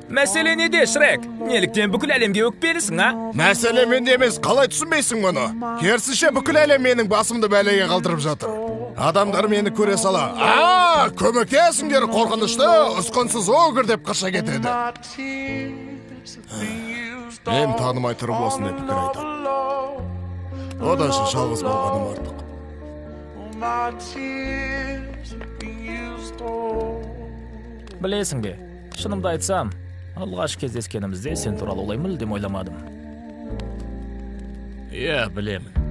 Мәселе неде, Шрек? Неліктен бүкіл әлемге өкпелісің, а? Мәселе менде емес, қалай түсінбейсің мұны? Керісінше бүкіл әлем менің басымды бәлеге қалдырып жатыр. Адамдар мені көре сала, көмектесіңдер, қорқынышты, ұсқынсыз огыр деп қаша кетеді. Мен танымай тұрып осындай пікір айтады. Одан жалғыз болғаным артық. Білесің бе, шынымды айтсам, алғаш кездескенімізде сен туралы олай мүлдем ойламадым. Иә, білемін.